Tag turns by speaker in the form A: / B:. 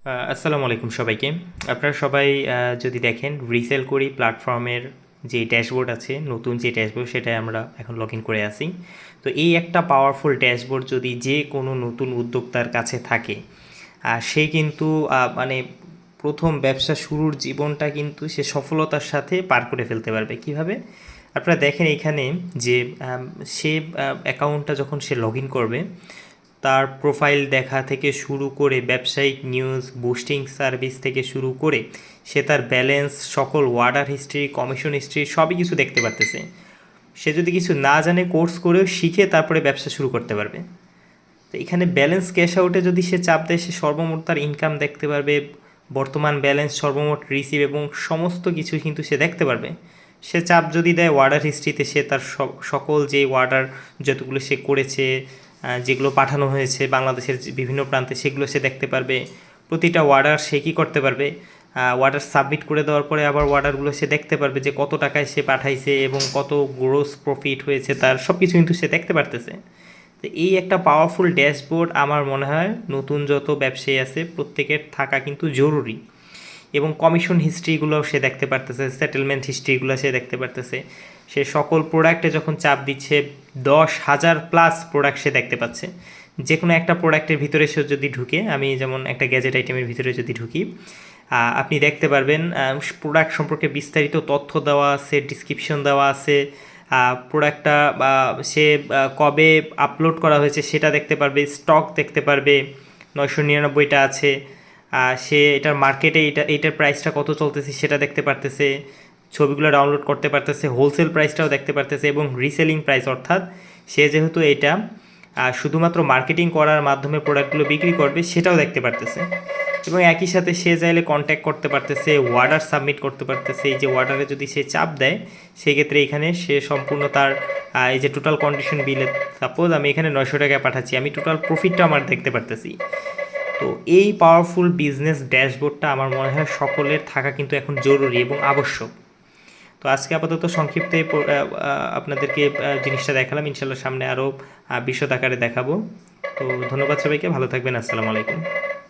A: আসসালামু আলাইকুম সবাইকে। আপনারা সবাই যদি দেখেন রিসেল করি প্ল্যাটফর্মের যে ড্যাশবোর্ড আছে, নতুন যে ড্যাশবোর্ড সেটাই আমরা এখন লগ ইন করে আসি। তো এই একটা পাওয়ারফুল ড্যাশবোর্ড যদি যে কোনো নতুন উদ্যোক্তার কাছে থাকে, সে কিন্তু মানে প্রথম ব্যবসা শুরুর জীবনটা কিন্তু সে সফলতার সাথে পার করে ফেলতে পারবে। কিভাবে? আপনারা দেখেন এখানে যে সে অ্যাকাউন্টটা যখন সে লগ ইন করবে, তার প্রোফাইল দেখা থেকে শুরু করে ব্যবসায়িক নিউজ, বুস্টিং সার্ভিস থেকে শুরু করে সে তার ব্যালেন্স, সকল অর্ডার হিস্ট্রি, কমিশন হিস্ট্রি সবই কিছু দেখতে পারতেছে। সে যদি কিছু না জানে কোর্স করেও শিখে তারপরে ব্যবসা শুরু করতে পারবে। তো এখানে ব্যালেন্স ক্যাশ আউটে যদি সে চাপ দেয়, সে সর্বমোট তার ইনকাম দেখতে পারবে, বর্তমান ব্যালেন্স, সর্বমোট রিসিভ এবং সমস্ত কিছু কিন্তু সে দেখতে পারবে। সে চাপ যদি দেয় অর্ডার হিস্ট্রিতে, সে তার সকল যে অর্ডার যতগুলো সে করেছে, যেগুলো পাঠানো হয়েছে বাংলাদেশের বিভিন্ন প্রান্তে, সেগুলো সে দেখতে পারবে। প্রতিটা অর্ডার সে কী করতে পারবে, অর্ডার সাবমিট করে দেওয়ার পরে আবার অর্ডারগুলো সে দেখতে পারবে যে কত টাকায় সে পাঠাইছে এবং কত গ্রোস প্রফিট হয়েছে, তার সব কিছু কিন্তু সে দেখতে পারতেছে। তো এই একটা পাওয়ারফুল ড্যাশবোর্ড আমার মনে হয় নতুন যত ব্যবসায়ী আছে প্রত্যেকের থাকা কিন্তু জরুরি। এবং কমিশন হিস্ট্রিগুলোও সে দেখতে পারতেছে, সেটেলমেন্ট হিস্ট্রিগুলো সে দেখতে পারতেছে। সে সকল প্রোডাক্টে যখন চাপ দিচ্ছে 10,000+ প্রোডাক্ট সে দেখতে পাচ্ছে। যে কোনো একটা প্রোডাক্টের ভিতরে সে যদি ঢুকে, আমি যেমন একটা গ্যাজেট আইটেমের ভিতরে যদি ঢুকি, আপনি দেখতে পারবেন প্রোডাক্ট সম্পর্কে বিস্তারিত তথ্য দেওয়া আছে, ডিসক্রিপশন দেওয়া আছে, প্রোডাক্টটা সে কবে আপলোড করা হয়েছে সেটা দেখতে পারবে, স্টক দেখতে পারবে 999টা আছে, সে এটার মার্কেটে এইটার প্রাইসটা কত চলতেছে সেটা দেখতে পারতেছে, ছবিগুলো ডাউনলোড করতে পারতেছে, হোলসেল প্রাইসটাও দেখতে পারতেছে এবং রিসেলিং প্রাইস, অর্থাৎ সে যেহেতু এটা শুধুমাত্র মার্কেটিং করার মাধ্যমে প্রোডাক্টগুলো বিক্রি করবে সেটাও দেখতে পারতেছে। এবং একই সাথে সে চাইলে কন্ট্যাক্ট করতে পারতেছে, অর্ডার সাবমিট করতে পারতেছে। এই যে অর্ডারে যদি সে চাপ দেয়, সেক্ষেত্রে এখানে সে সম্পূর্ণ তার এই যে টোটাল কন্ডিশন বিলে, সাপোজ আমি এখানে 900 টাকায় পাঠাচ্ছি, আমি টোটাল প্রফিটটা আমার দেখতে পারতেছি। তো এই পাওয়ারফুল বিজনেস ড্যাশবোর্ডটা আমার মনে হয় সকলের থাকা কিন্তু এখন জরুরি এবং আবশ্যক। তো আজকে আপাতত সংক্ষিপ্তে আপনাদেরকে জিনিসটা দেখালাম, ইনশাল্লাহ সামনে আরও বিশদ আকারে দেখাবো। তো ধন্যবাদ সবাইকে, ভালো থাকবেন, আসসালামু আলাইকুম।